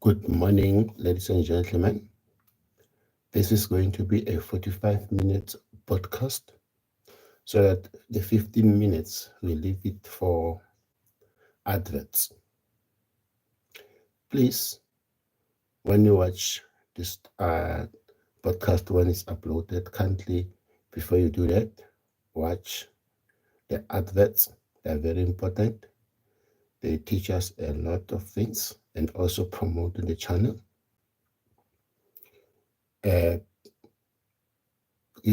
Good morning, ladies and gentlemen. This is going to be a 45-minute podcast, so that the 15 minutes we leave it for adverts. Please, when you watch this podcast when it's uploaded, kindly, before you do that, watch the adverts. They're very important. They teach us a lot of things and also promote the channel. Give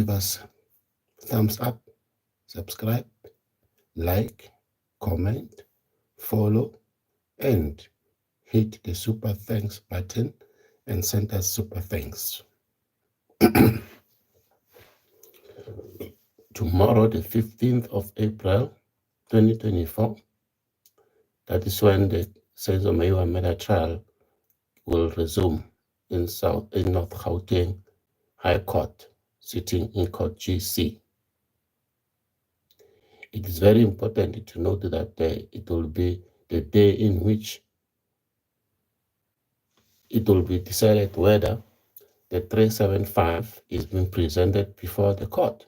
us thumbs up, subscribe, like, comment, follow, and hit the super thanks button and send us super thanks. Tomorrow, the 15th of April, 2024, that is when the Senzo Meiwa murder trial will resume in North Gauteng High Court, sitting in Court GC. It is very important to note that it will be the day in which it will be decided whether the 375 is being presented before the court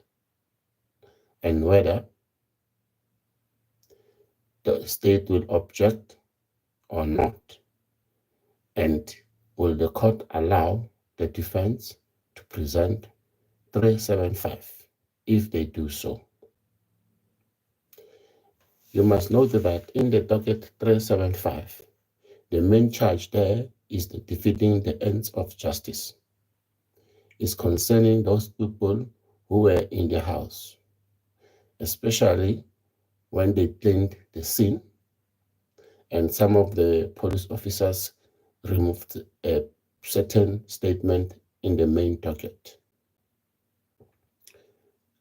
and whether the state will object or not, and will the court allow the defense to present 375. If they do so, you must note that in the docket 375, the main charge there is the defeating the ends of justice. It's concerning those people who were in the house, especially when they cleaned the scene and some of the police officers removed a certain statement in the main docket.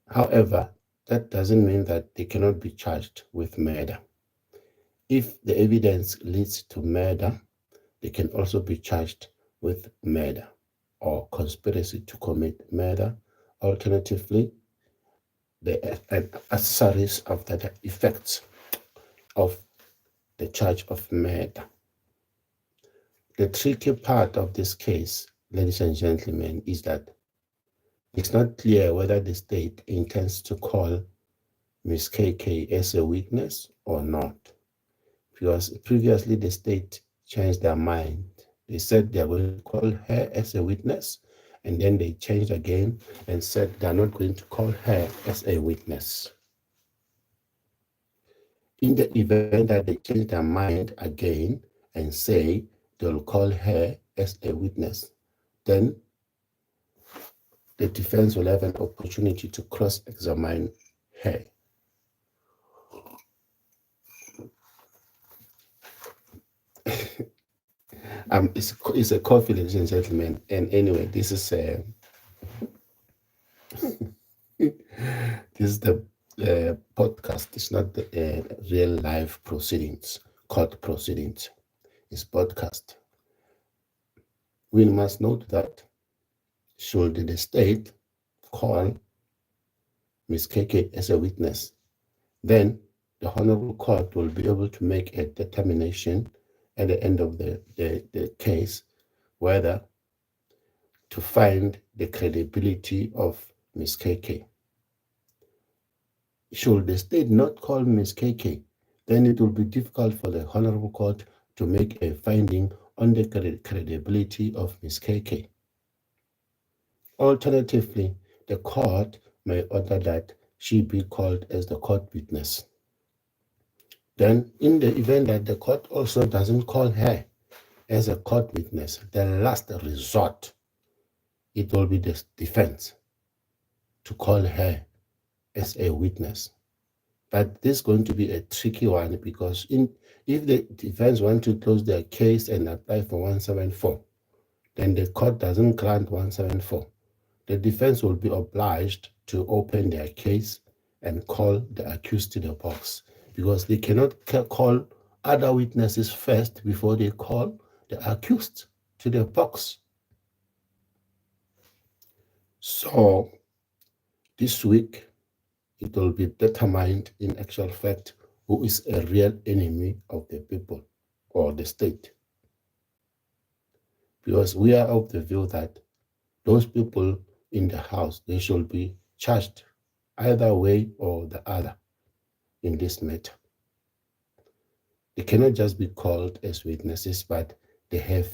However, that doesn't mean that they cannot be charged with murder. If the evidence leads to murder, they can also be charged with murder or conspiracy to commit murder. Alternatively, the accessories of the effects of the charge of murder. The tricky part of this case, ladies and gentlemen, is that it's not clear whether the state intends to call Ms. KK as a witness or not, because previously the state changed their mind. They said they are going to call her as a witness, and then they changed again and said they are not going to call her as a witness. In the event that they change their mind again and say they'll call her as a witness, then the defense will have an opportunity to cross-examine her. It's a coffee, ladies and gentlemen. And anyway, this is the podcast. It's not the real live proceedings, court proceedings. It's podcast. We must note that should the state call Ms. KK as a witness, then the Honorable Court will be able to make a determination at the end of the case whether to find the credibility of Ms. KK. Should the state not call Ms. KK, then it will be difficult for the Honorable Court to make a finding on the credibility of Ms. KK. Alternatively, the court may order that she be called as the court witness. Then, in the event that the court also doesn't call her as a court witness, the last resort, it will be the defense to call her as a witness. But this is going to be a tricky one, because if the defense want to close their case and apply for 174, then the court doesn't grant 174. The defense will be obliged to open their case and call the accused to the box, because they cannot call other witnesses first before they call the accused to the box. So this week, it will be determined in actual fact who is a real enemy of the people or the state. because we are of the view that those people in the house, they should be charged either way or the other in this matter. They cannot just be called as witnesses, but they have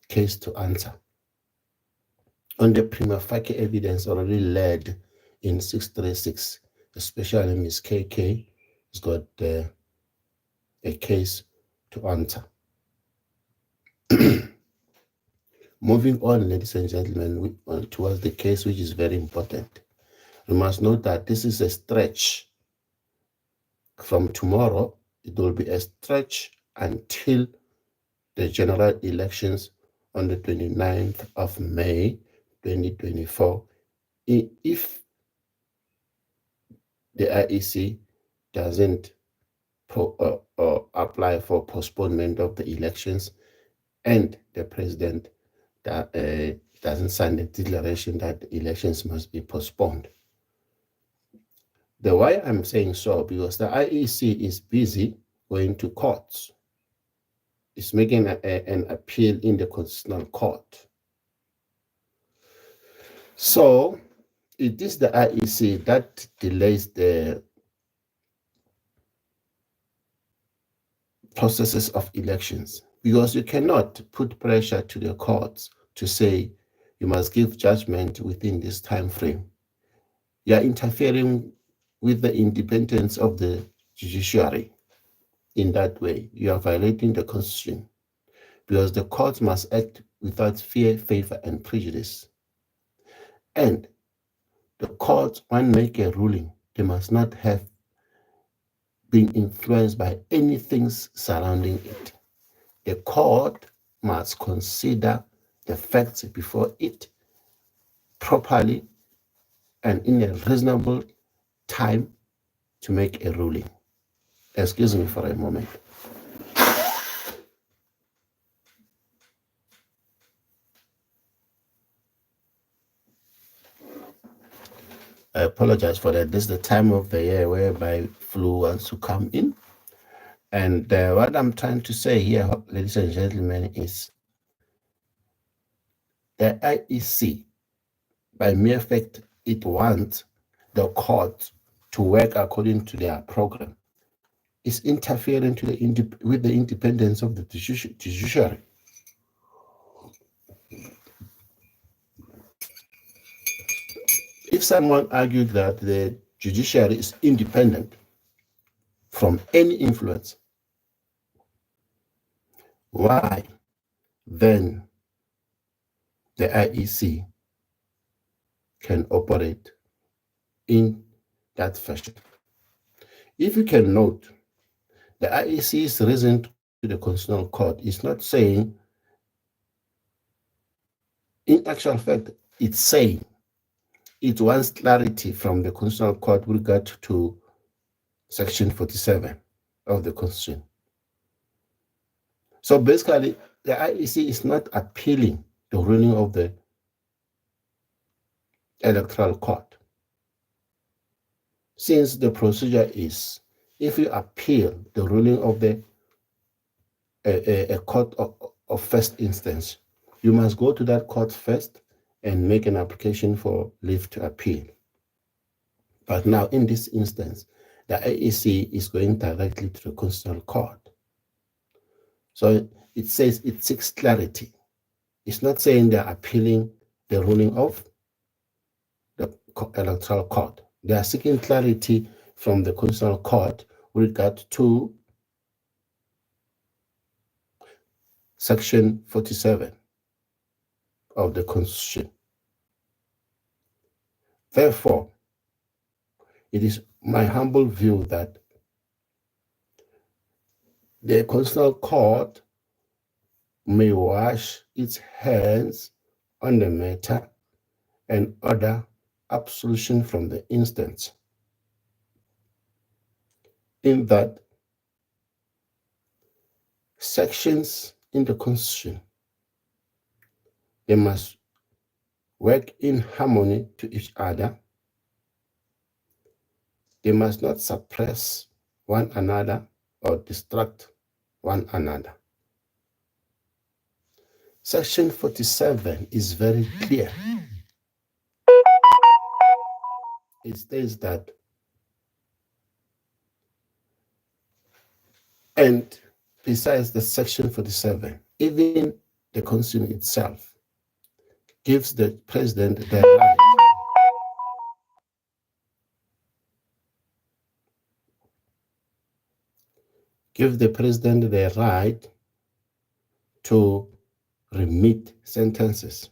case to answer. On the prima facie evidence already led in 636, especially Ms. KK has got a case to answer. Moving on, ladies and gentlemen, towards the case which is very important. We must note that this is a stretch. From tomorrow, it will be a stretch until the general elections on the 29th of May 2024. If the IEC doesn't apply for postponement of the elections and the president doesn't sign a declaration that the elections must be postponed. The why I'm saying so, because the IEC is busy going to courts. It's making an appeal in the Constitutional Court. So it is the IEC that delays the processes of elections, because you cannot put pressure to the courts to say you must give judgment within this time frame. You are interfering with the independence of the judiciary. In that way, you are violating the Constitution, because the courts must act without fear, favor, and prejudice. And the courts, when make a ruling, they must not have been influenced by anything surrounding it. The court must consider the facts before it properly and in a reasonable time to make a ruling. Excuse me for a moment. I apologize for that. This is the time of the year whereby flu wants to come in. And what I'm trying to say here, ladies and gentlemen, is the IEC, by mere fact, it wants the court to work according to their program, is interfering with the independence of the judiciary. If someone argued that the judiciary is independent from any influence, why then the IEC can operate in that fashion? If you can note, the IEC's reason to the Constitutional Court is not saying, in actual fact, it's saying it wants clarity from the Constitutional Court with regard to Section 47 of the Constitution. So basically, the IEC is not appealing the ruling of the Electoral Court. Since the procedure is, if you appeal the ruling of a court of first instance, you must go to that court first and make an application for leave to appeal. But now, in this instance, the IEC is going directly to the Constitutional Court. So it says it seeks clarity. It's not saying they're appealing the ruling of the Electoral Court. They are seeking clarity from the Constitutional Court with regard to Section 47 of the Constitution. Therefore, it is my humble view that the Constitutional Court may wash its hands on the matter and order absolution from the instance, in that sections in the Constitution, they must work in harmony to each other. They must not suppress one another or distract one another. Section 47 is very clear. It states that, and besides the Section 47, even the Constitution itself gives the president the right to remit sentences.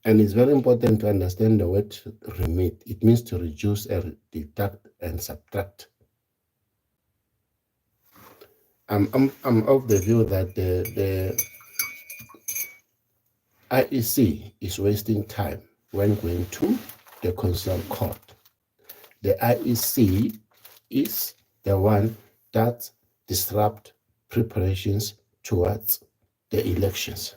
And it's very important to understand the word remit. It means to reduce, deduct, and subtract. I'm of the view that the IEC is wasting time when going to the Constitutional Court. The IEC is the one that disrupt preparations towards the elections.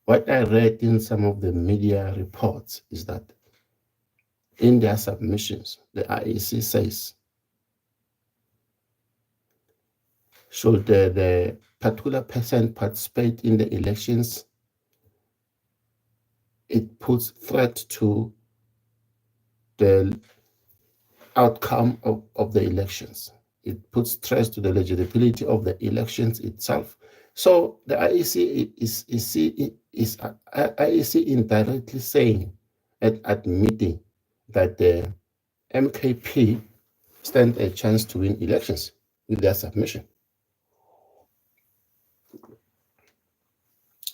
What I read in some of the media reports is that in their submissions, the IEC says, should the particular person participate in the elections, it puts threat to the outcome of the elections. It puts stress to the legitimacy of the elections itself. So the IEC is indirectly saying, admitting that the MKP stand a chance to win elections with their submission.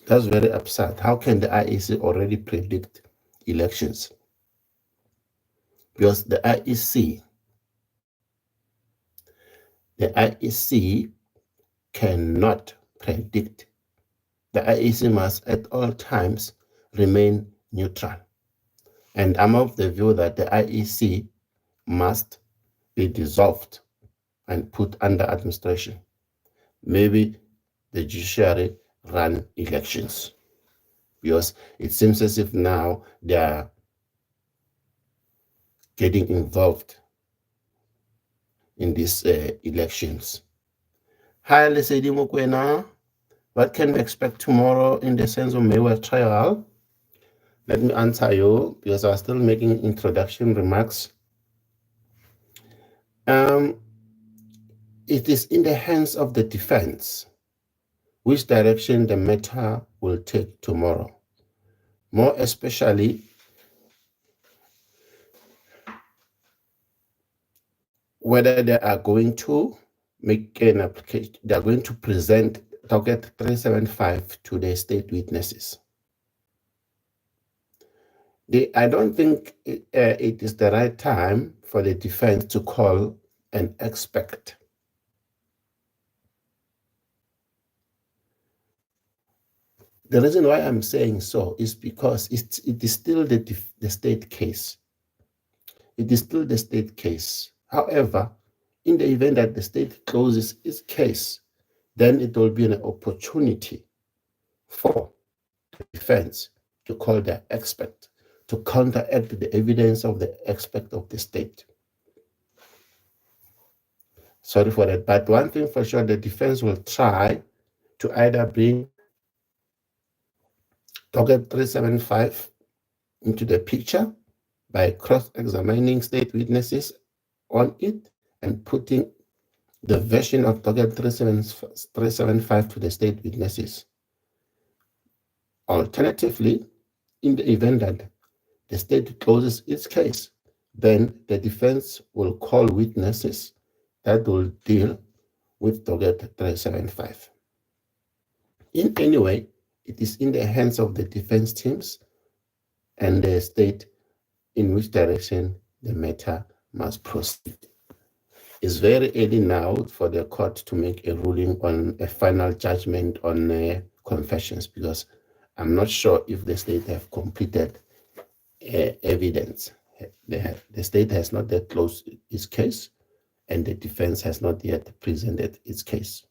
That's very absurd. How can the IEC already predict elections? Because the IEC cannot predict. The IEC must at all times remain neutral. And I'm of the view that the IEC must be dissolved and put under administration. Maybe the judiciary run elections, because it seems as if now they are getting involved in these elections. Hi, Lesedi Mokwena. What can we expect tomorrow in the sense of Mayweather trial? Let me answer you, because I was still making introduction remarks. It is in the hands of the defense which direction the matter will take tomorrow. More especially, whether they are going to make an application, they are going to present docket 375 to the state witnesses. I don't think it is the right time for the defense to call an expert. The reason why I'm saying so is because it is still the state case. It is still the state case. However, in the event that the state closes its case, then it will be an opportunity for the defense to call their expert to counteract the evidence of the expert of the state. Sorry for that, but one thing for sure, the defense will try to either bring docket 375 into the picture by cross-examining state witnesses on it and putting the version of docket 375 to the state witnesses. Alternatively, in the event that the state closes its case, then the defense will call witnesses that will deal with docket 375. In any way, it is in the hands of the defense teams and the state in which direction the matter must proceed. It's very early now for the court to make a ruling on a final judgment on confessions, because I'm not sure if the state have completed evidence. The state has not yet closed its case, and the defense has not yet presented its case.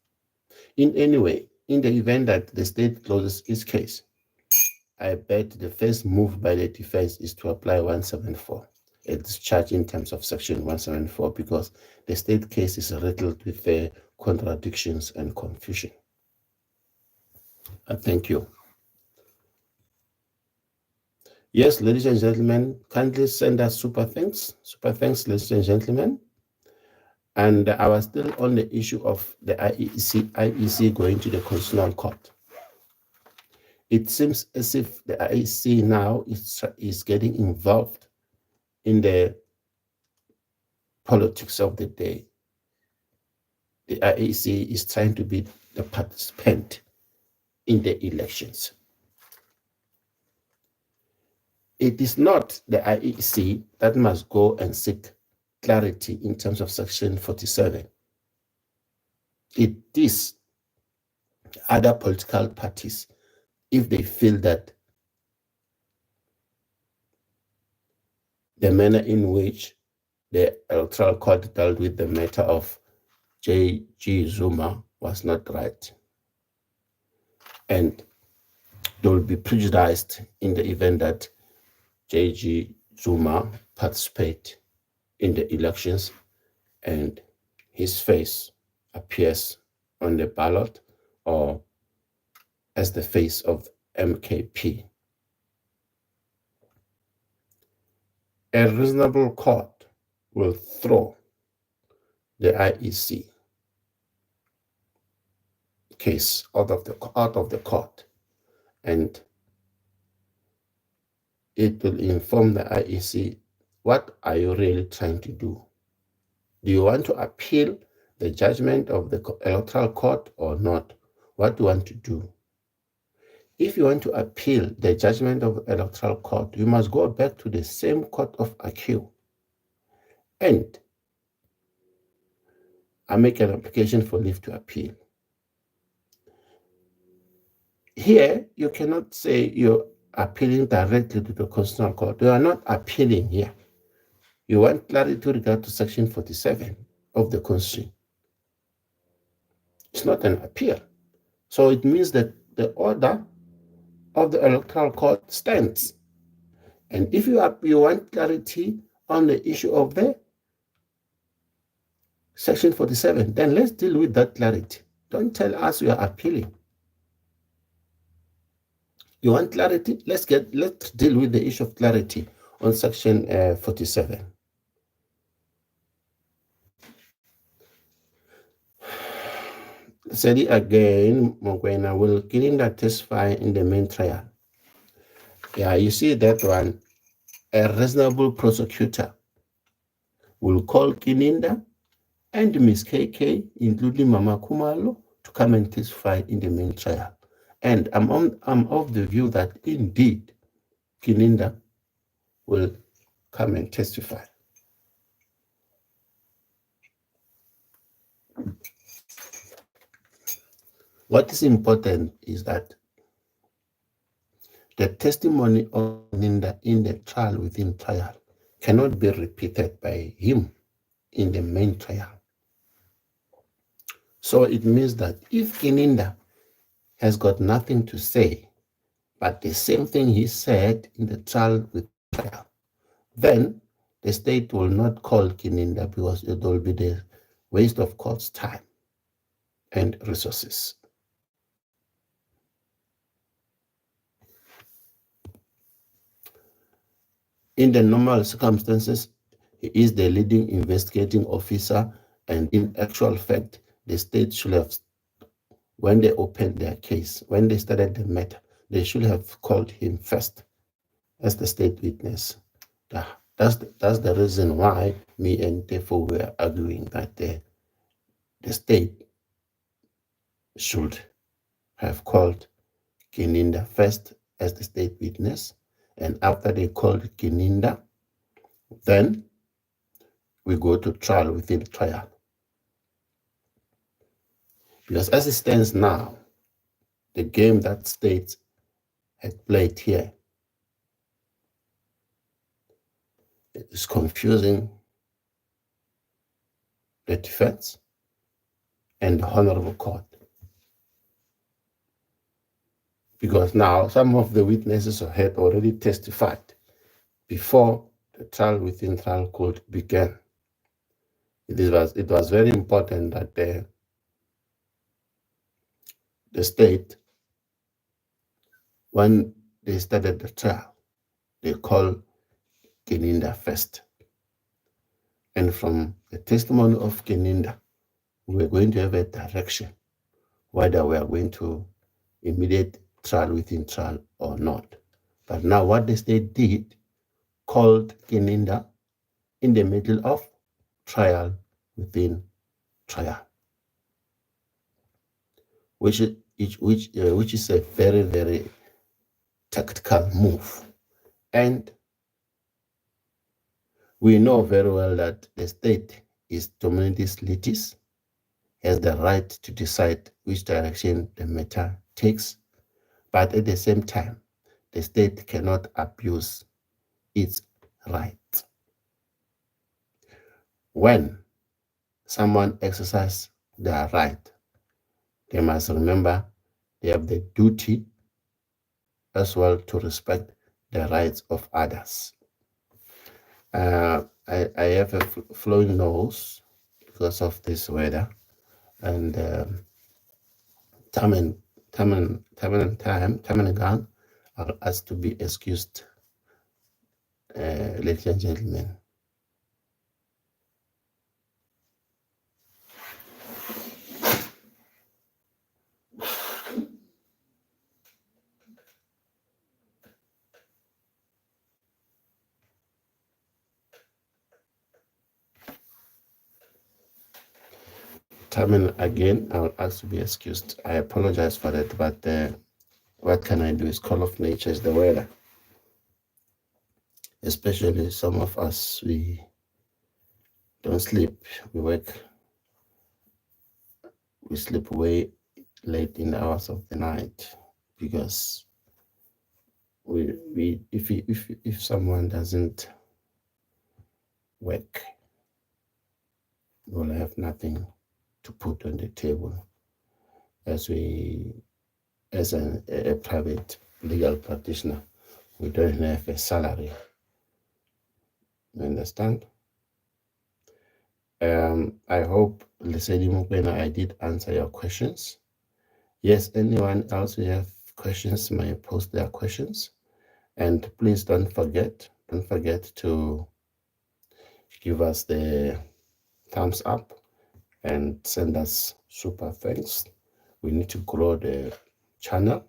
In any way, in the event that the state closes its case, I bet the first move by the defense is to apply 174. a discharge in terms of Section 174 because the state case is riddled with contradictions and confusion. Thank you. Yes, ladies and gentlemen, kindly send us super thanks. Super thanks, ladies and gentlemen. And I was still on the issue of the IEC going to the Constitutional Court. It seems as if the IEC now is getting involved in the politics of the day. The IEC is trying to be the participant in the elections. It is not the IEC that must go and seek clarity in terms of Section 47. It is other political parties, if they feel that the manner in which the Electoral Court dealt with the matter of J.G. Zuma was not right. And they will be prejudiced in the event that J.G. Zuma participate in the elections and his face appears on the ballot or as the face of MKP. A reasonable court will throw the IEC case out of the court, and it will inform the IEC, what are you really trying to do? Do you want to appeal the judgment of the Electoral Court or not? What do you want to do? If you want to appeal the judgment of the Electoral Court, you must go back to the same court of appeal and make an application for leave to appeal. Here, you cannot say you're appealing directly to the Constitutional Court. You are not appealing here. You want clarity with regard to Section 47 of the Constitution. It's not an appeal. So it means that the order of the Electoral Court stands. And if you want clarity on the issue of the Section 47, then let's deal with that clarity. Don't tell us you are appealing. You want clarity? Let's deal with the issue of clarity on Section 47. Said it again, Mogwena, will Kininda testify in the main trial? Yeah, you see that one. A reasonable prosecutor will call Kininda and Miss KK, including Mama Kumalo, to come and testify in the main trial. And I'm of the view that indeed Kininda will come and testify. What is important is that the testimony of Kininda in the trial within trial cannot be repeated by him in the main trial. So it means that if Kininda has got nothing to say, but the same thing he said in the trial with trial, then the state will not call Kininda because it will be the waste of court's time and resources. In the normal circumstances, he is the leading investigating officer, and in actual fact, the state should have, when they opened their case, when they started the matter, they should have called him first as the state witness. That's the reason why me and Tefo were arguing that the state should have called Kininda first as the state witness, and after they called Kininda, then we go to trial within trial. Because as it stands now, the game that states had played here is confusing the defense and the honorable court. Because now some of the witnesses had already testified before the trial within trial could begin. It was very important that the state, when they started the trial, they called Keninda first. And from the testimony of Keninda, we were going to have a direction whether we are going to immediate trial within trial or not. But now what the state did, called Keninda in the middle of trial within trial, which is a very, very tactical move. And we know very well that the state is dominantis litis, has the right to decide which direction the matter takes, but at the same time, the state cannot abuse its right. When someone exercises their right, they must remember they have the duty as well to respect the rights of others. I have a flowing nose because of this weather, and time and again, I'll ask to be excused, ladies and gentlemen. Timing again, I'll ask to be excused. I apologize for that, but what can I do? It's call of nature, is the weather. Especially some of us, we don't sleep, we work, we sleep way late in the hours of the night because if someone doesn't work, we'll have nothing to put on the table as a private legal practitioner. We don't have a salary. You understand? I hope, Lesedi Mukwena, I did answer your questions. Yes, anyone else who have questions may post their questions. And please don't forget to give us the thumbs up and send us super thanks. We need to grow the channel.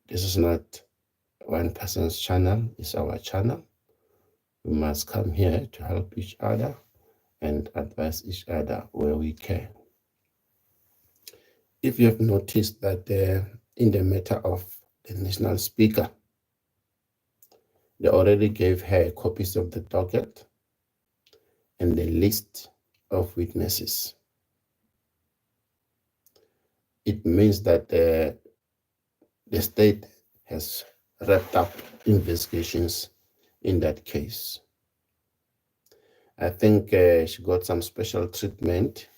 This is not one person's channel, it's our channel. We must come here to help each other and advise each other where we can. If you have noticed that in the matter of the national speaker, they already gave her copies of the docket and the list of witnesses. It means that the state has wrapped up investigations in that case. I think she got some special treatment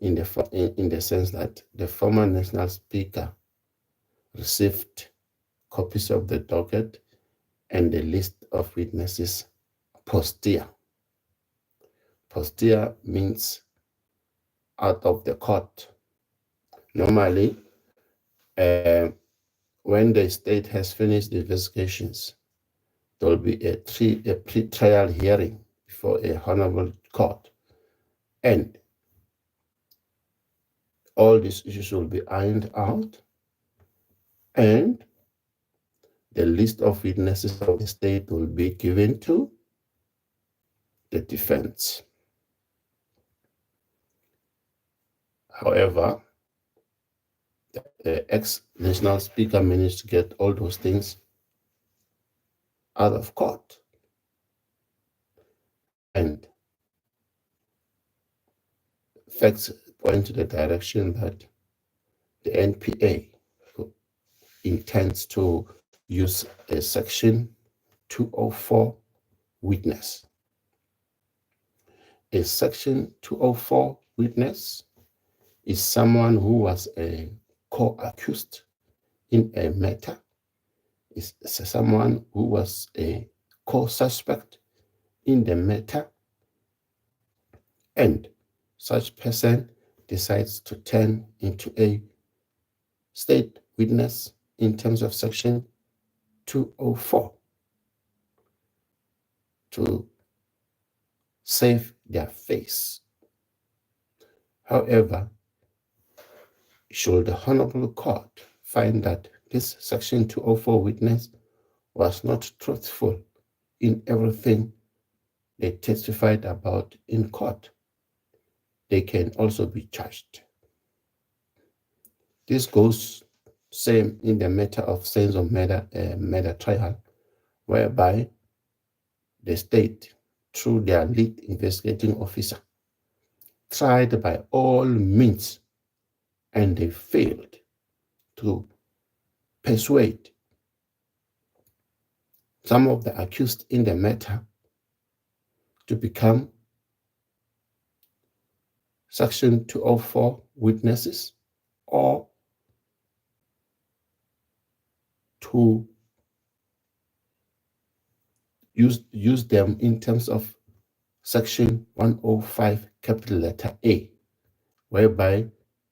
in the sense that the former national speaker received copies of the docket and the list of witnesses posterior. Posterior means out of the court. Normally, when the state has finished the investigations, there will be a pre-trial hearing before a honorable court, and all these issues will be ironed out, and the list of witnesses of the state will be given to the defense. However, the ex-national speaker managed to get all those things out of court. And facts point to the direction that the NPA intends to use a Section 204 witness. A Section 204 witness is someone who was a co-accused in a matter, is someone who was a co-suspect in the matter, and such person decides to turn into a state witness in terms of Section 204 to save their face. However, should the Honorable Court find that this Section 204 witness was not truthful in everything they testified about in court, they can also be charged. This goes same in the matter of sense of murder trial, whereby the state, through their lead investigating officer, tried by all means and they failed to persuade some of the accused in the matter to become Section 204 witnesses or to use them in terms of Section 105 capital letter A, whereby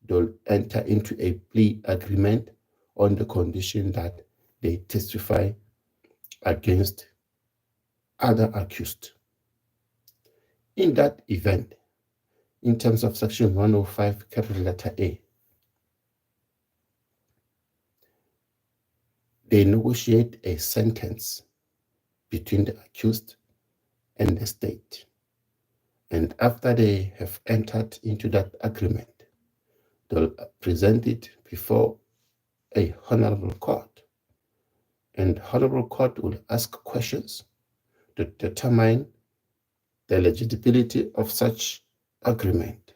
they'll enter into a plea agreement on the condition that they testify against other accused. In that event, in terms of Section 105 capital letter A, they negotiate a sentence between the accused and the state. And after they have entered into that agreement, they'll present it before a honorable court. And honorable court will ask questions to determine the legitimacy of such agreement.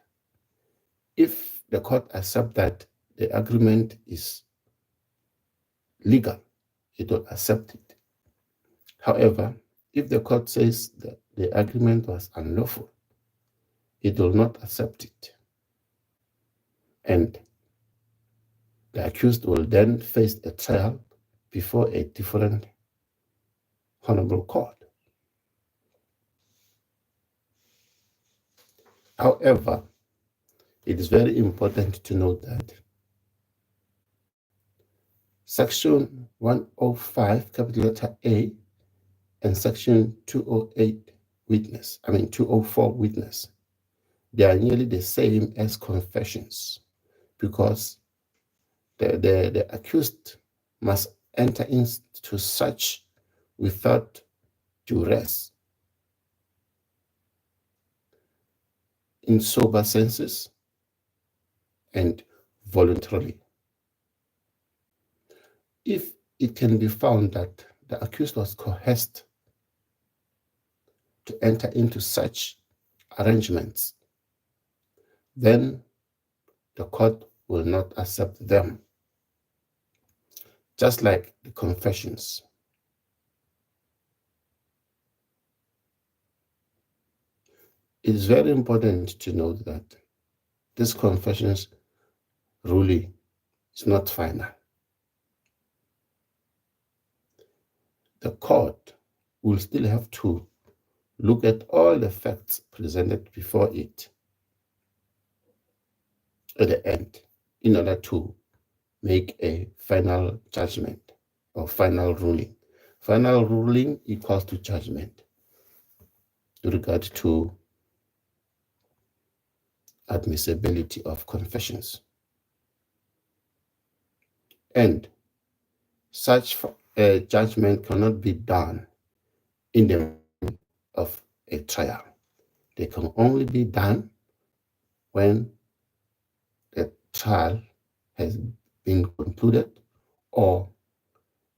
If the court accepts that the agreement is legal, it will accept it. However, if the court says that the agreement was unlawful, it will not accept it. And the accused will then face a trial before a different honorable court. However, it is very important to note that Section 105, capital letter A, and Section 204 witness, they are nearly the same as confessions, because the accused must enter into such without duress, in sober senses, and voluntarily. If it can be found that the accused was coerced to enter into such arrangements, then the court will not accept them. Just like the confessions. It is very important to note that this confessions ruling is not final. The court will still have to look at all the facts presented before it at the end in order to make a final judgment or final ruling. Final ruling equals to judgment with regard to admissibility of confessions. And such a judgment cannot be done in the middle of a trial. They can only be done when the trial has been concluded or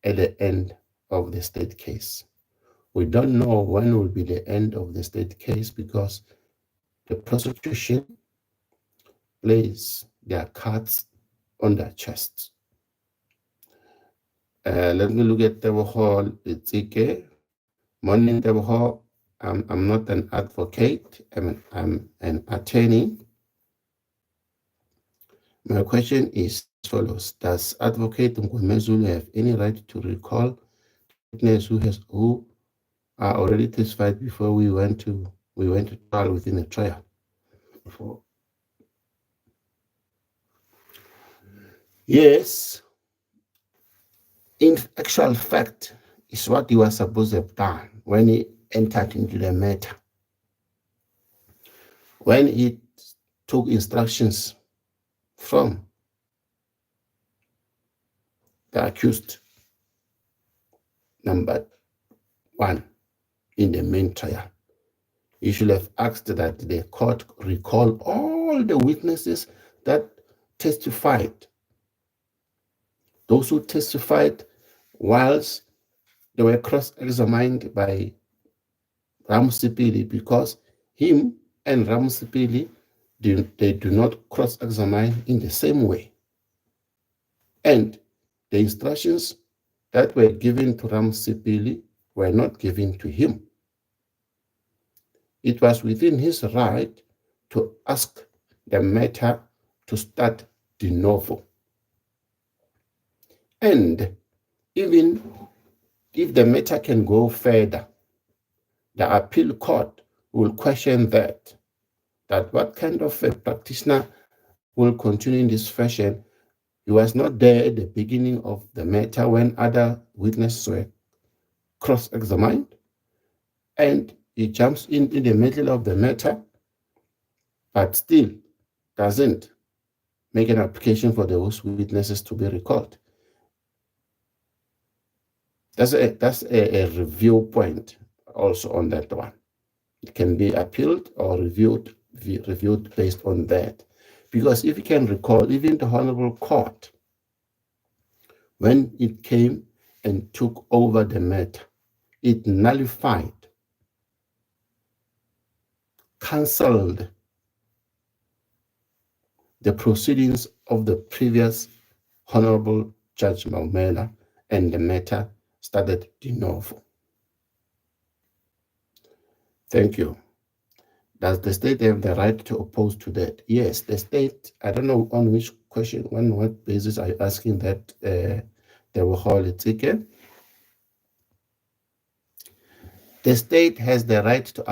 at the end of the state case. We don't know when will be the end of the state case because the prosecution plays their cards on their chests. Let me look at Teboho Itsike. Morning, Teboho. I'm not an advocate. I'm an attorney. My question is as follows. Does Advocate Mkwemezulu have any right to recall witness who I already testified before we went to trial within a trial. Yes, in actual fact, is what he was supposed to have done when he entered into the matter. When he took instructions from the accused, number one, in the main trial, he should have asked that the court recall all the witnesses that testified. Those who testified whilst they were cross-examined by Ramusipili, because him and Ramusipili, they do not cross-examine in the same way. And the instructions that were given to Ramusipili were not given to him. It was within his right to ask the matter to start de novo. And even if the matter can go further, the appeal court will question that what kind of a practitioner will continue in this fashion. He was not there at the beginning of the matter when other witnesses were cross-examined, and he jumps in the middle of the matter, but still doesn't make an application for those witnesses to be recalled. That's a review point also on that one. It can be appealed or reviewed based on that. Because if you can recall, even the Honorable Court, when it came and took over the matter, it nullified, cancelled the proceedings of the previous Honorable Judge Maumela, and the matter started de novo. Thank you. Does the state have the right to oppose to that? Yes, the state, I don't know on which question, on what basis are you asking that they will hold it again. The state has the right to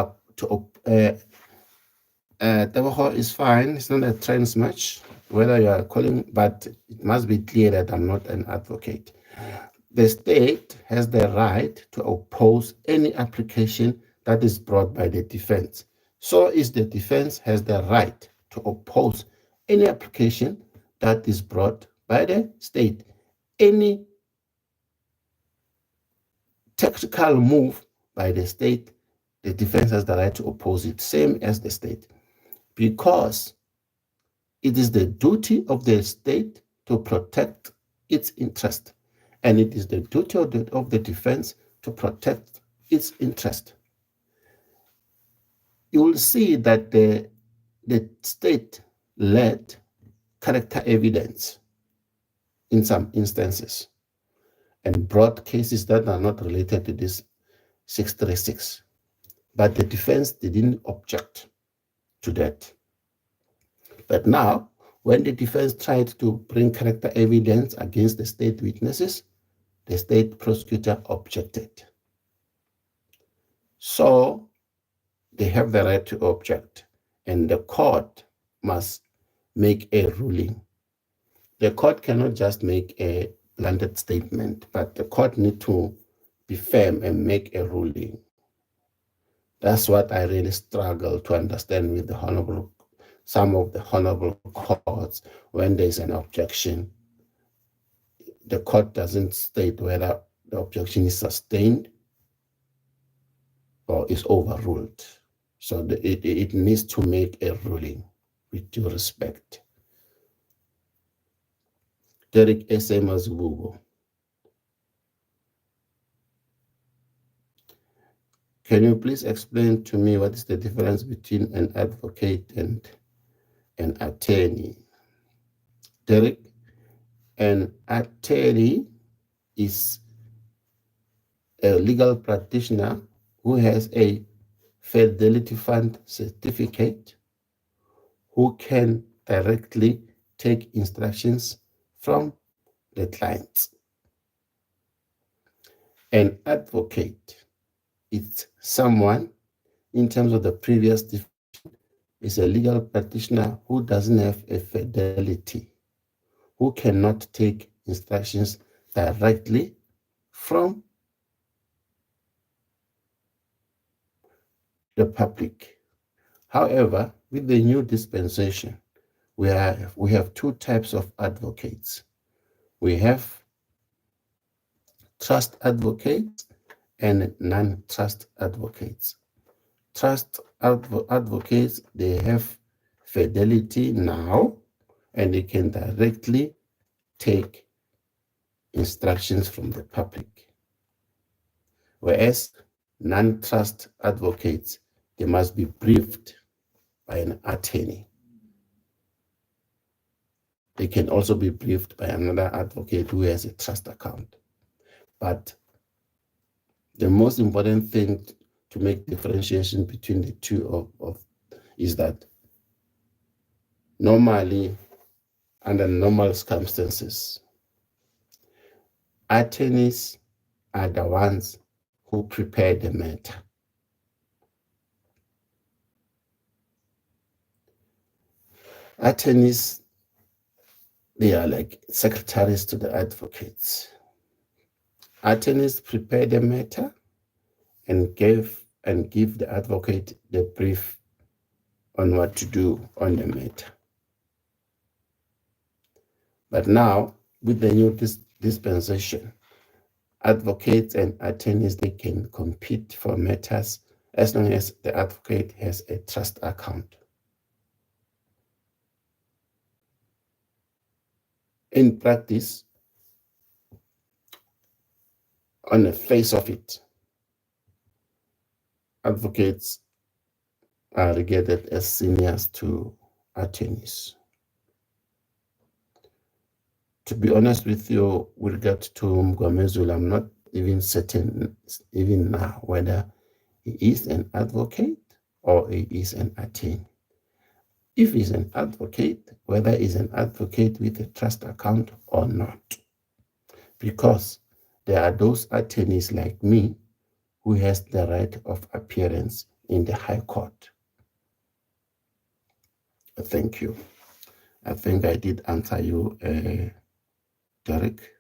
Tabaho is fine, it's not a trans match, whether you are calling, but it must be clear that I'm not an advocate. The state has the right to oppose any application that is brought by the defense. So is the defense has the right to oppose any application that is brought by the state. Any tactical move by the state, the defense has the right to oppose it, same as the state, because it is the duty of the state to protect its interest, and it is the duty of the defense to protect its interest. You will see that the state led character evidence in some instances and brought cases that are not related to this 636. But the defense didn't object to that. But now, when the defense tried to bring character evidence against the state witnesses, the state prosecutor objected. So they have the right to object, and the court must make a ruling. The court cannot just make a blanket statement, but the court needs to be firm and make a ruling. That's what I really struggle to understand with some of the honorable courts. When there's an objection, the court doesn't state whether the objection is sustained or is overruled. So it needs to make a ruling with due respect. Derek S.A. Mazubugo. Can you please explain to me what is the difference between an advocate and an attorney? Derek, an attorney is a legal practitioner who has a Fidelity Fund certificate, who can directly take instructions from the clients. An advocate it's someone, in terms of the previous definition, is a legal practitioner who doesn't have a fidelity, who cannot take instructions directly from the public. However, with the new dispensation, we have two types of advocates. We have trust advocates and non-trust advocates. Trust advocates, they have fidelity now, and they can directly take instructions from the public. Whereas non-trust advocates, they must be briefed by an attorney. They can also be briefed by another advocate who has a trust account. But the most important thing to make differentiation between the two is that normally, under normal circumstances, attorneys are the ones who prepare the matter. Attorneys, they are like secretaries to the advocates. Attorneys prepare the matter and give the advocate the brief on what to do on the matter. But now, with the new dispensation, advocates and attorneys, they can compete for matters as long as the advocate has a trust account. In practice, on the face of it, advocates are regarded as seniors to attorneys. To be honest with you, with regard to Mgwamezulu, I'm not even certain, even now, whether he is an advocate or he is an attorney. If he's an advocate, whether he's an advocate with a trust account or not. Because there are those attorneys like me who has the right of appearance in the High Court. Thank you. I think I did answer you, Derek.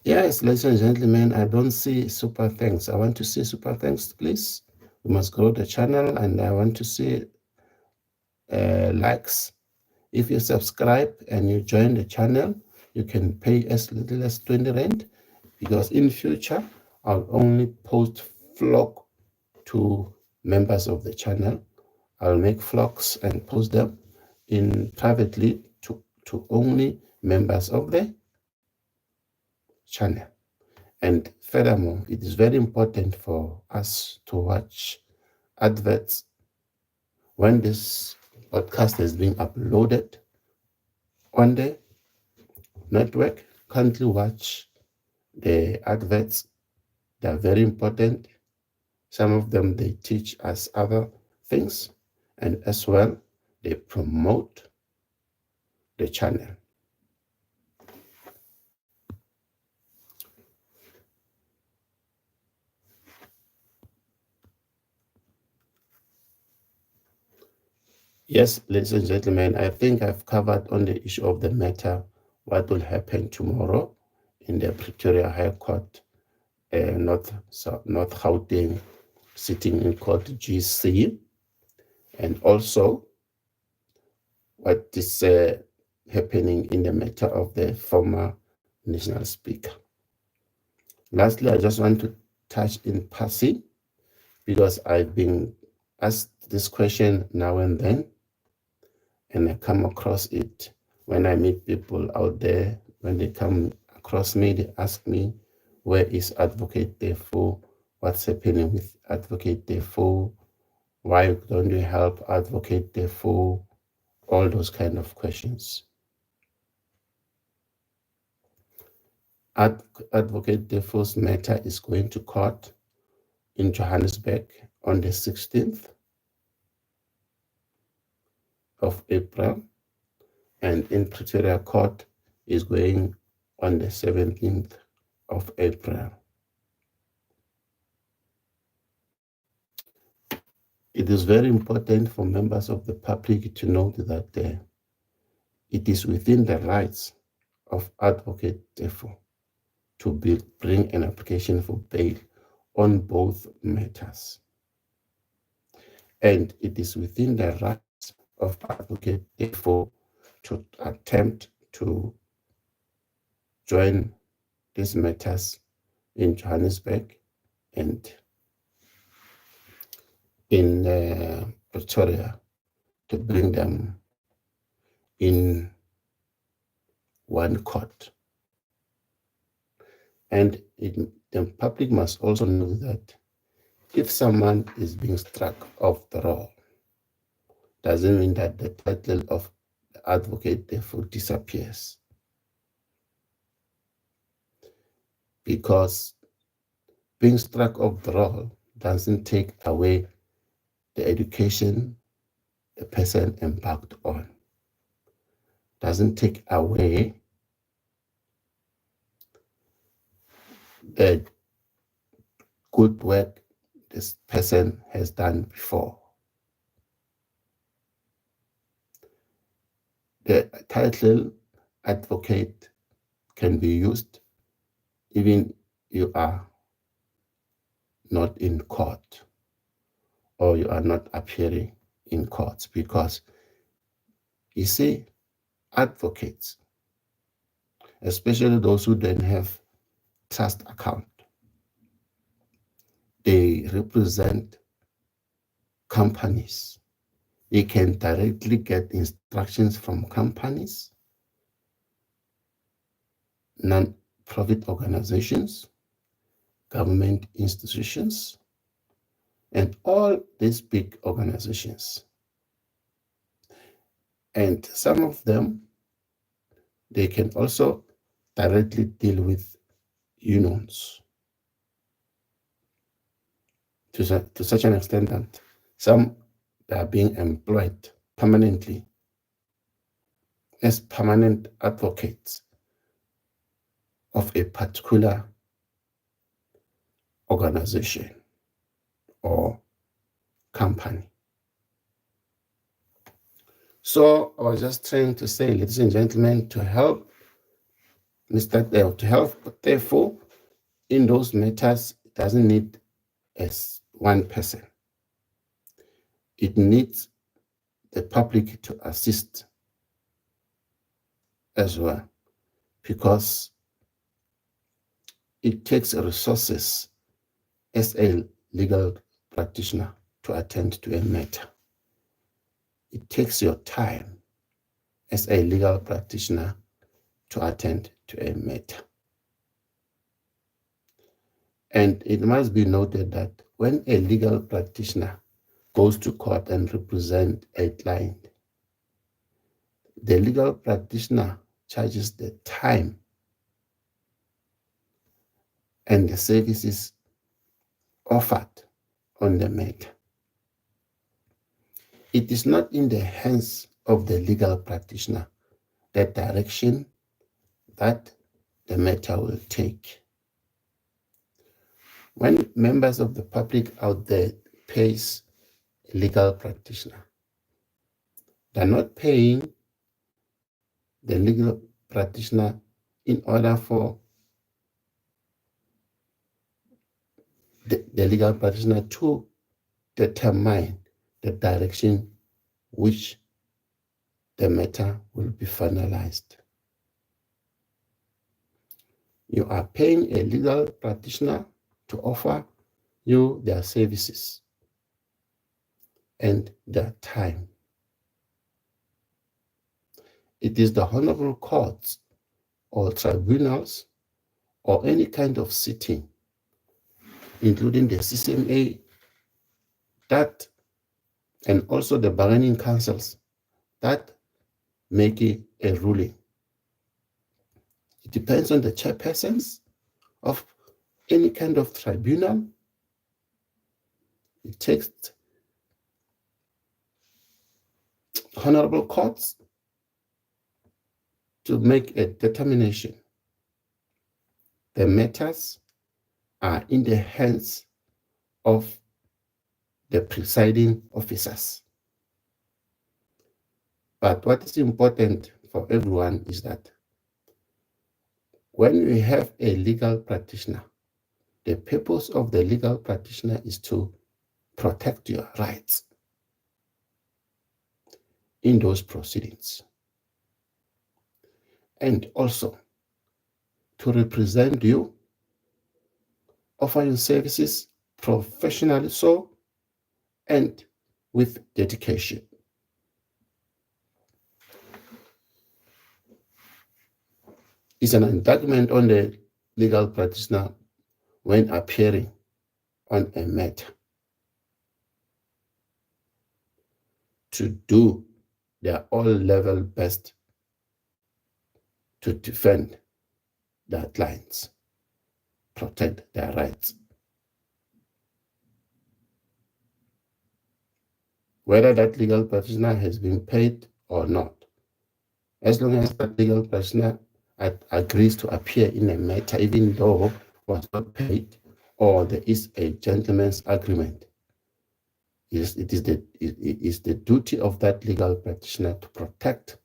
Yes, ladies and gentlemen, I don't see super thanks. I want to see super thanks, please. We must grow the channel, and I want to see likes. If you subscribe and you join the channel, you can pay as little as 20 Rand, because in future, I'll only post vlog to members of the channel. I'll make vlogs and post them in privately to only members of the channel. And furthermore, it is very important for us to watch adverts when this podcast is being uploaded on the network. Kindly watch the adverts. They are very important. Some of them, they teach us other things, and as well, they promote the channel. Yes, ladies and gentlemen, I think I've covered on the issue of the matter, what will happen tomorrow in the Pretoria High Court, North Gauteng, sitting in Court GC, and also what is happening in the matter of the former national speaker. Lastly, I just want to touch in passing, because I've been asked this question now and then, and I come across it when I meet people out there. When they come across me, they ask me, where is Advocate Defoe? What's happening with Advocate Defoe? Why don't you help Advocate Defoe? All those kind of questions. Advocate Defoe's matter is going to court in Johannesburg on the 16th of April, and in Pretoria Court is going on the 17th of April. It is very important for members of the public to note that it is within the rights of advocate, therefore, to bring an application for bail on both matters. And it is within the rights of advocate, therefore, to attempt to join these matters in Johannesburg and in Pretoria, to bring them in one court. And the public must also know that if someone is being struck off the roll, doesn't mean that the title of the advocate therefore disappears. Because being struck off the roll doesn't take away the education the person embarked on, doesn't take away the good work this person has done before. The title advocate can be used even you are not in court or you are not appearing in courts, because you see, advocates, especially those who don't have trust account, they represent companies. They can directly get instructions from companies, non-profit organizations, government institutions, and all these big organizations. And some of them, they can also directly deal with unions to such an extent that some are being employed permanently as permanent advocates of a particular organization or company. So I was just trying to say, ladies and gentlemen, to help therefore, in those matters, it doesn't need as one person. It needs the public to assist as well, because it takes resources as a legal practitioner to attend to a matter. It takes your time as a legal practitioner to attend to a matter. And it must be noted that when a legal practitioner goes to court and represents a client, the legal practitioner charges the time and the services offered on the matter. It is not in the hands of the legal practitioner the direction that the matter will take. When members of the public out there pays a legal practitioner, they're not paying the legal practitioner in order for the legal practitioner to determine the direction which the matter will be finalized. You are paying a legal practitioner to offer you their services and their time. It is the honorable courts or tribunals or any kind of sitting, including the CCMA, that, and also the bargaining councils, that make a ruling. It depends on the chairpersons of any kind of tribunal. It takes honorable courts to make a determination. The matters are in the hands of the presiding officers. But what is important for everyone is that when we have a legal practitioner, the purpose of the legal practitioner is to protect your rights in those proceedings, and also to represent you, offer you services professionally so, and with dedication. It's an indictment on the legal practitioner when appearing on a matter to do their all-level best to defend their clients, protect their rights. Whether that legal practitioner has been paid or not, as long as that legal practitioner agrees to appear in a matter, even though was not paid, or there is a gentleman's agreement, it is the duty of that legal practitioner to protect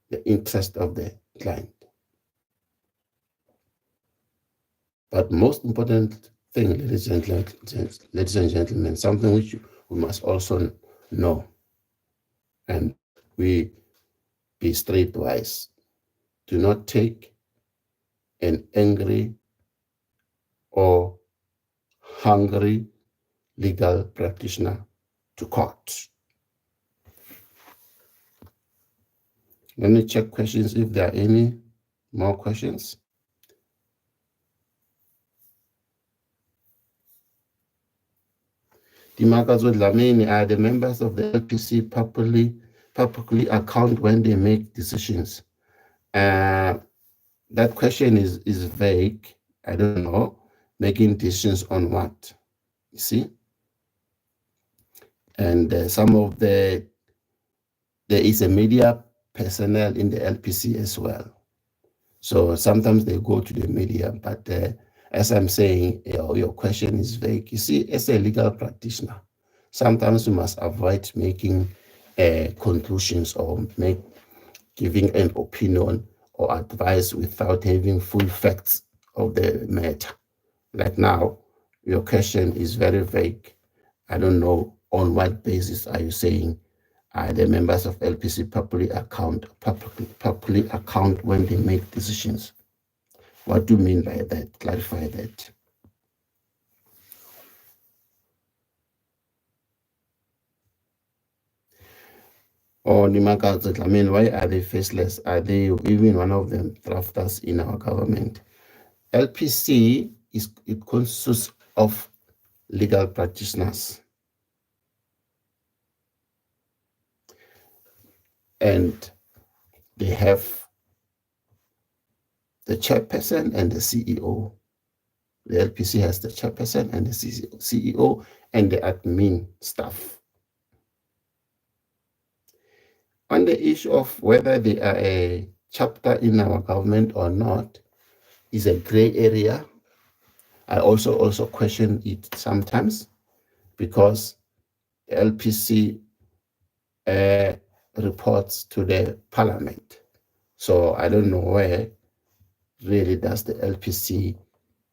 the interest of the client. But most important thing, ladies and gentlemen, something which we must also know, and we be streetwise. Do not take an angry or hungry legal practitioner to court. Let me check questions if there are any more questions. Dimakazo Dlamini, are the members of the LPC publicly account when they make decisions? That question is vague. I don't know. Making decisions on what? You see? And there is a media personnel in the LPC as well. So sometimes they go to the media, but as I'm saying, your question is vague. You see, as a legal practitioner, sometimes you must avoid making conclusions or giving an opinion or advice without having full facts of the matter. Like now, your question is very vague. I don't know on what basis are you saying the members of LPC publicly account when they make decisions. What do you mean by that? Clarify that. Or Nimaka, I mean, why are they faceless? Are they even one of them drafters in our government? LPC it consists of legal practitioners. And they have the chairperson and the CEO. The LPC has the chairperson and the CEO and the admin staff. On the issue of whether they are a chapter in our government or not is a gray area. I also question it sometimes because the LPC reports to the parliament. So I don't know where really does the LPC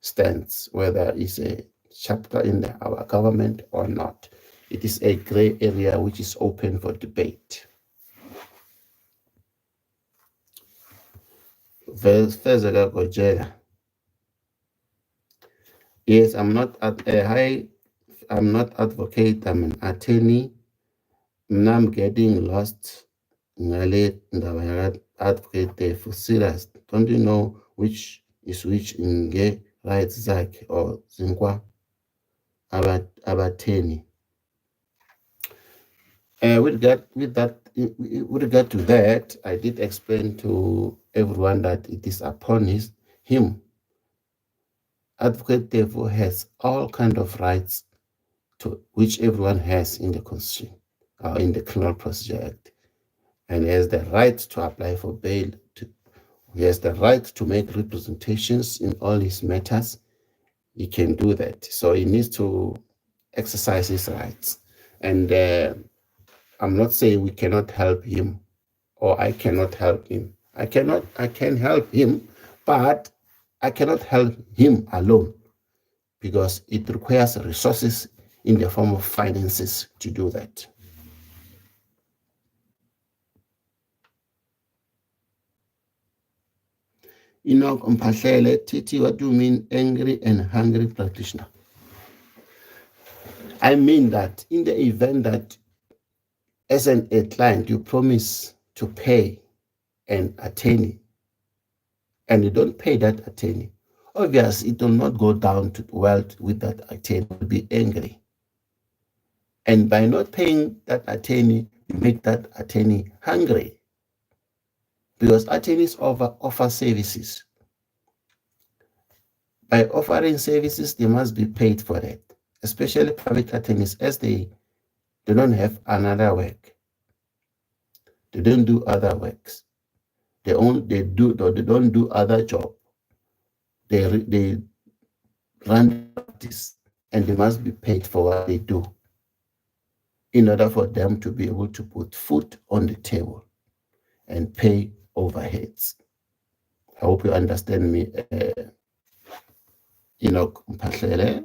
stands, whether it's a chapter in our government or not. It is a gray area which is open for debate. Yes, I'm not I'm not advocate, I'm an attorney. Now I'm getting lost. Advocate for serious. Don't you know which is which in gay rights Zach or Zinkwa Abateni? With regard to that, I did explain to everyone that it is upon him. Advocate therefore has all kind of rights to which everyone has in the Constitution or in the Criminal Procedure Act, and he has the right to apply for bail. He has the right to make representations in all his matters. He can do that. So he needs to exercise his rights. And I'm not saying we cannot help him or I cannot help him. I can help him, but I cannot help him alone because it requires resources in the form of finances to do that. Enoch Mpahlele, Titi, what do you mean angry and hungry practitioner? I mean that in the event that as a client, you promise to pay an attorney and you don't pay that attorney, obviously it will not go down to well with that attorney, will be angry. And by not paying that attorney, you make that attorney hungry. Because attorneys offer services. By offering services, they must be paid for it, especially private attorneys, as they don't have another work. They don't do other works. They don't do other job. They run practice and they must be paid for what they do in order for them to be able to put food on the table and pay overheads. I hope you understand me, Enoch Mpahlele.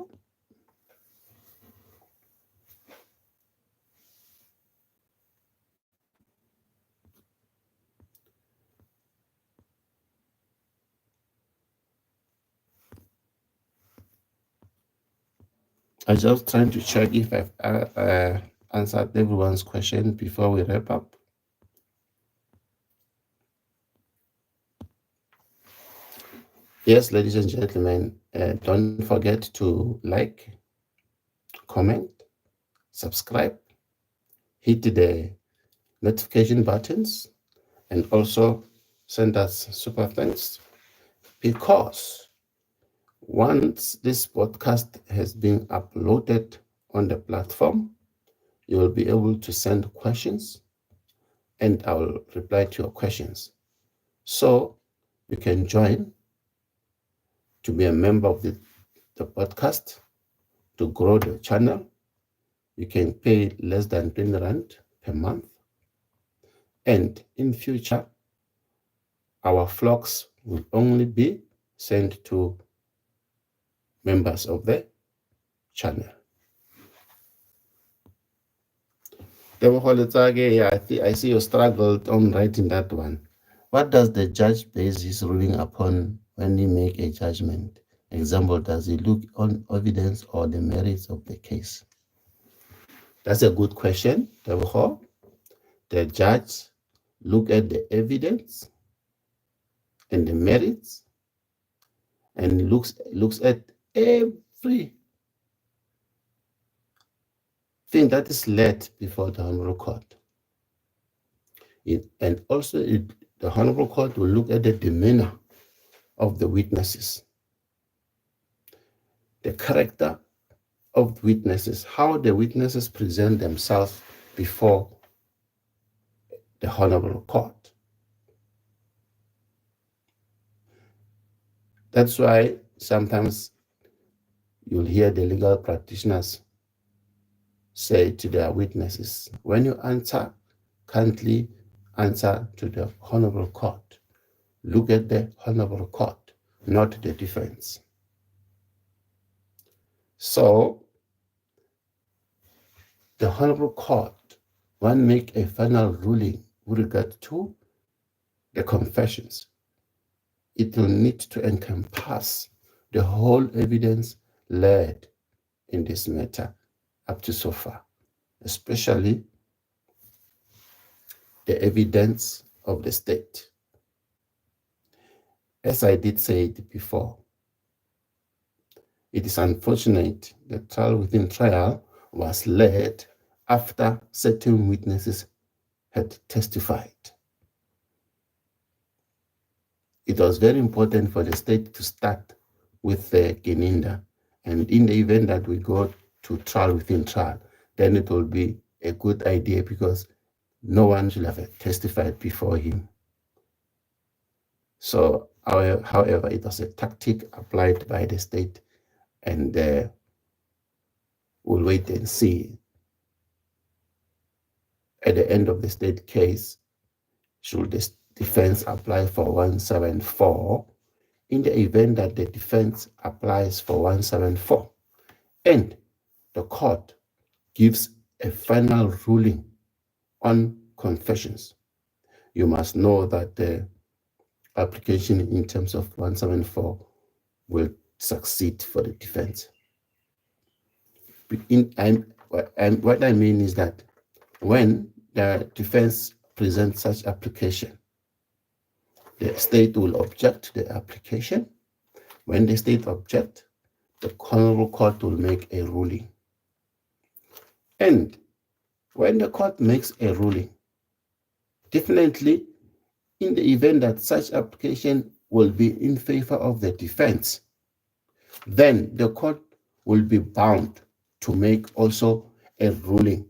I'm just trying to check if I've answered everyone's question before we wrap up. Yes, ladies and gentlemen, don't forget to like, comment, subscribe, hit the notification buttons, and also send us super thanks, because once this podcast has been uploaded on the platform, you will be able to send questions and I will reply to your questions. So you can join to be a member of the podcast to grow the channel. You can pay less than 20 Rand per month. And in future, our vlogs will only be sent to members of the channel. Yeah, I see you struggled on writing that one. What does the judge base his ruling upon when he make a judgment? Example, does he look on evidence or the merits of the case? That's a good question. The judge look at the evidence and the merits and looks at every thing that is led before the Honorable Court. And also the Honorable Court will look at the demeanor of the witnesses, the character of witnesses, how the witnesses present themselves before the Honorable Court. That's why sometimes you'll hear the legal practitioners say to their witnesses, when you answer, kindly answer to the Honorable Court. Look at the Honorable Court, not the defense. So the Honorable Court, when make a final ruling with regard to the confessions, it will need to encompass the whole evidence led in this matter up to so far, especially the evidence of the state. As I did say it before, it is unfortunate that trial within trial was led after certain witnesses had testified. It was very important for the state to start with the Geninda, and in the event that we go to trial within trial, then it will be a good idea because no one should have testified before him. So, however, it was a tactic applied by the state, and we'll wait and see. At the end of the state case, should the defense apply for 174? In the event that the defense applies for 174 and the court gives a final ruling on confessions, you must know that the application in terms of 174 will succeed for the defense. What I mean is that when the defense presents such application, the state will object to the application. When the state objects, the honorable court will make a ruling. And when the court makes a ruling, definitely in the event that such application will be in favor of the defense, then the court will be bound to make also a ruling,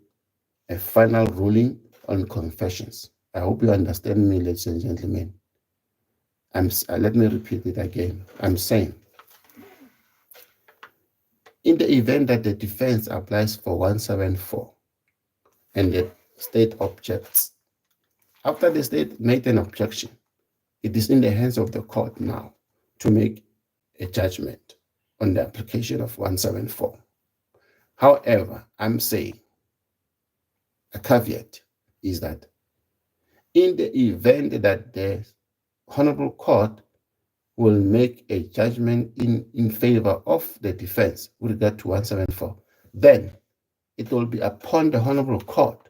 a final ruling on confessions. I hope you understand me, ladies and gentlemen. Let me repeat it again. I'm saying, in the event that the defense applies for 174 and the state objects, after the state made an objection, it is in the hands of the court now to make a judgment on the application of 174. However, I'm saying a caveat is that in the event that the honorable court will make a judgment in favor of the defense with regard to 174, then it will be upon the honorable court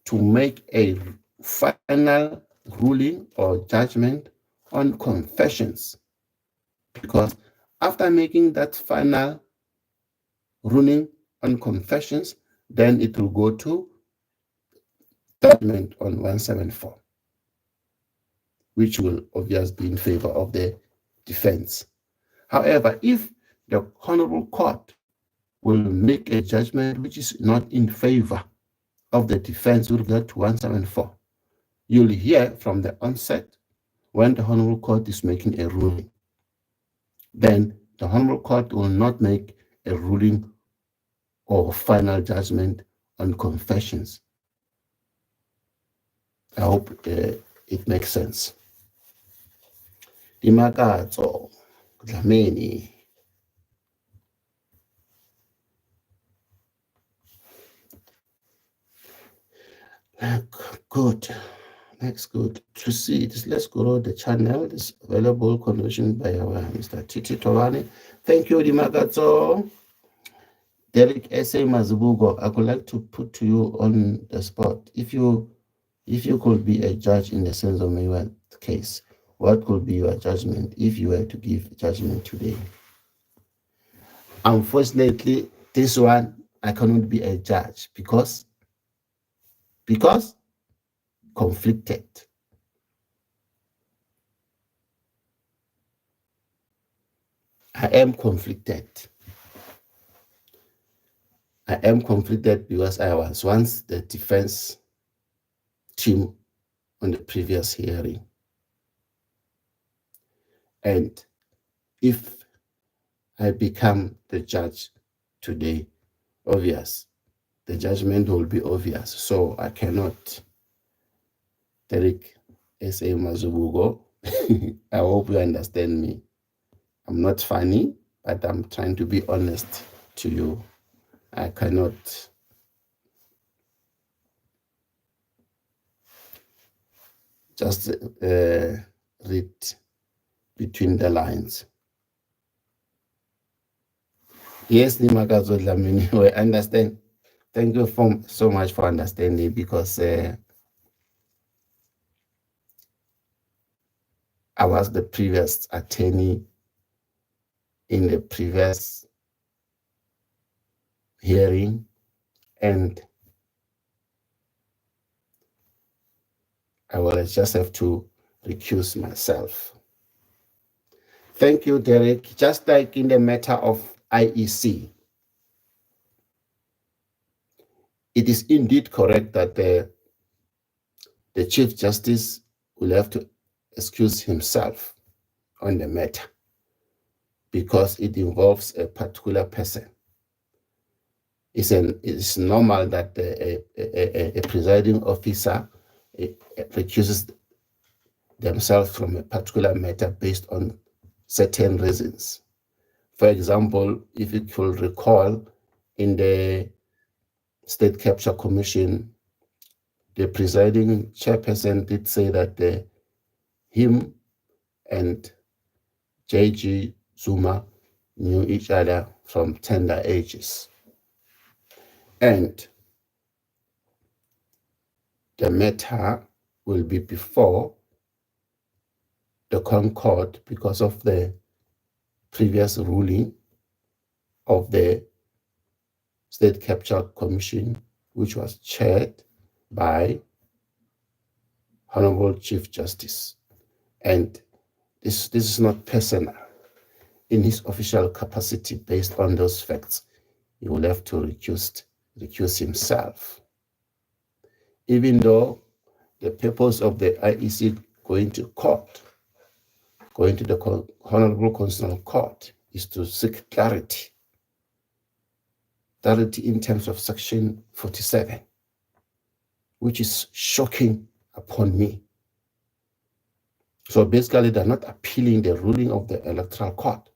to make a final ruling or judgment on confessions. Because after making that final ruling on confessions, then it will go to judgment on 174, which will obviously be in favor of the defense. However, if the honorable court will make a judgment which is not in favor of the defense with regard to 174, you'll hear from the onset when the honorable court is making a ruling. Then the honorable court will not make a ruling or final judgment on confessions. I hope it makes sense. Dimakatso, Dlamini. Good. Next, good. Proceed. Let's go to the channel. This available conversion by our Mr. Titi Tovani. Thank you, Dimakatso. Derek S.A. Mazubugo, I would like to put to you on the spot. If you could be a judge in the sense of Mayweather case, what could be your judgment if you were to give judgment today? Unfortunately, this one, I cannot be a judge because conflicted. I am conflicted. I am conflicted because I was once the defense team on the previous hearing. And if I become the judge today, obvious, the judgment will be obvious. So I cannot. Derek S.A. Mazubugo, I hope you understand me. I'm not funny, but I'm trying to be honest to you. I cannot just read between the lines. Yes, Nimakazo Dlamini, I understand. Thank you so much for understanding, because I was the previous attorney in the previous hearing, and I will just have to recuse myself. Thank you, Derek. Just like in the matter of IEC, it is indeed correct that the Chief Justice will have to excuse himself on the matter because it involves a particular person. it's normal that a presiding officer recuses themselves from a particular matter based on certain reasons. For example, if you could recall, in the State Capture Commission, the presiding chairperson did say that him and J.G. Zuma knew each other from tender ages. And the matter will be before the Concord because of the previous ruling of the State Capture Commission, which was chaired by Honorable Chief Justice. And this is not personal. In his official capacity, based on those facts, he will have to recuse himself. Even though the purpose of the IEC going to the Honorable Constitutional Court, is to seek clarity in terms of Section 47, which is shocking upon me. So basically, they're not appealing the ruling of the Electoral Court.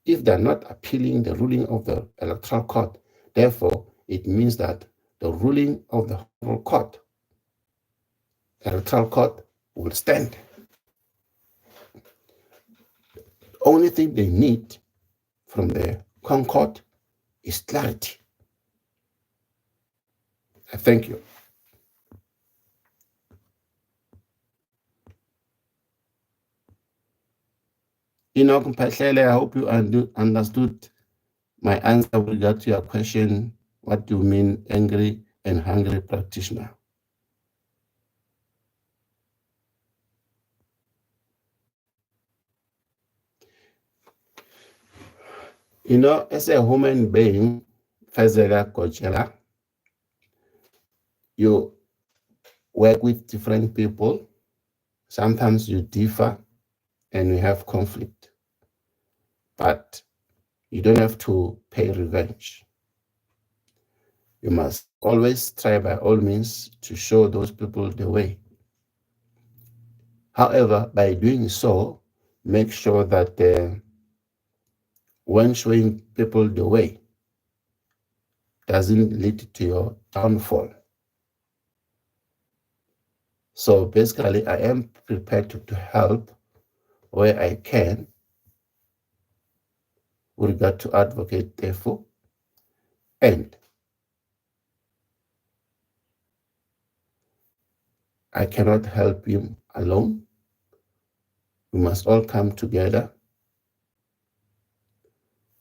If they're not appealing the ruling of the Electoral Court, therefore, it means that the ruling of the Honorable Court, Electoral Court, will stand. The only thing they need from the Concord is clarity. I thank you. Enoch Mpahlele, I hope you understood my answer with regard to your question. What do you mean angry and hungry practitioner? As a human being, Fezega Kochela, you work with different people. Sometimes you differ and you have conflict. But you don't have to pay revenge. You must always try by all means to show those people the way. However, by doing so, make sure that when showing people the way doesn't lead to your downfall. So basically, I am prepared to help where I can with regard to advocate, therefore, and I cannot help him alone. We must all come together,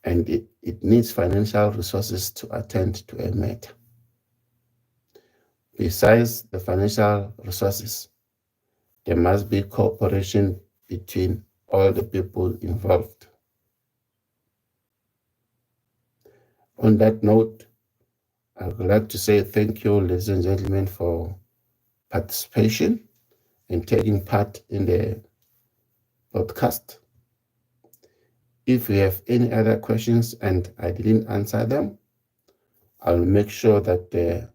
and it needs financial resources to attend to a matter. Besides the financial resources, there must be cooperation between all the people involved. On that note, I would like to say thank you, ladies and gentlemen, for participation and taking part in the podcast. If you have any other questions and I didn't answer them, I'll make sure that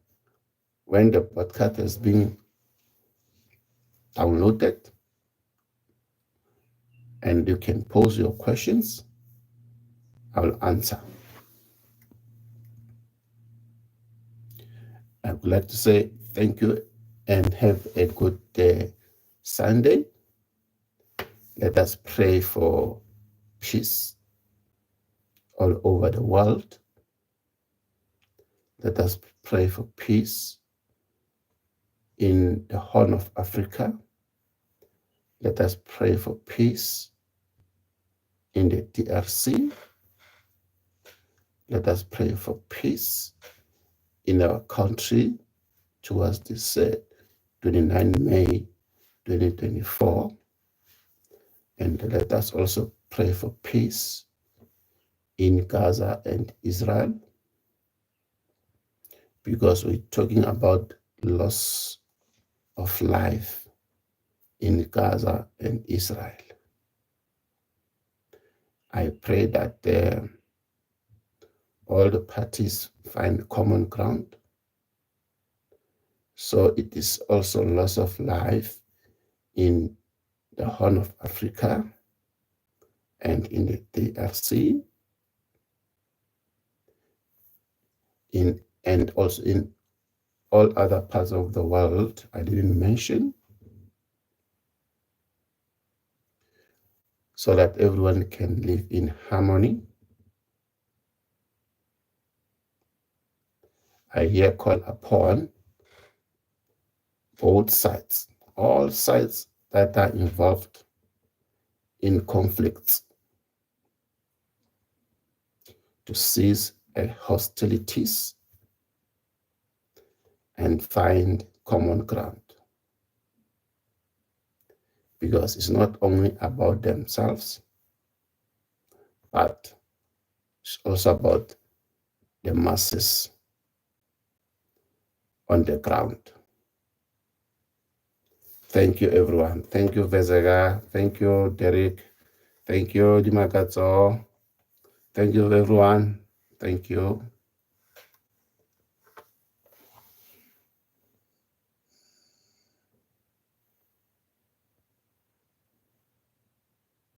when the podcast is being downloaded and you can pose your questions, I'll answer. I would like to say thank you and have a good Sunday. Let us pray for peace all over the world. Let us pray for peace in the Horn of Africa. Let us pray for peace in the DRC. Let us pray for peace in our country towards this 29 May 2024. And let us also pray for peace in Gaza and Israel, because we're talking about loss of life in Gaza and Israel. I pray that all the parties find common ground. So it is also loss of life in the Horn of Africa and in the DRC, and also in all other parts of the world I didn't mention, so that everyone can live in harmony. I here call upon both sides, all sides that are involved in conflicts, to cease hostilities and find common ground. Because it's not only about themselves, but it's also about the masses on the ground. Thank you, everyone. Thank you, Vezega. Thank you, Derek. Thank you, Dimakato. Thank you, everyone. Thank you.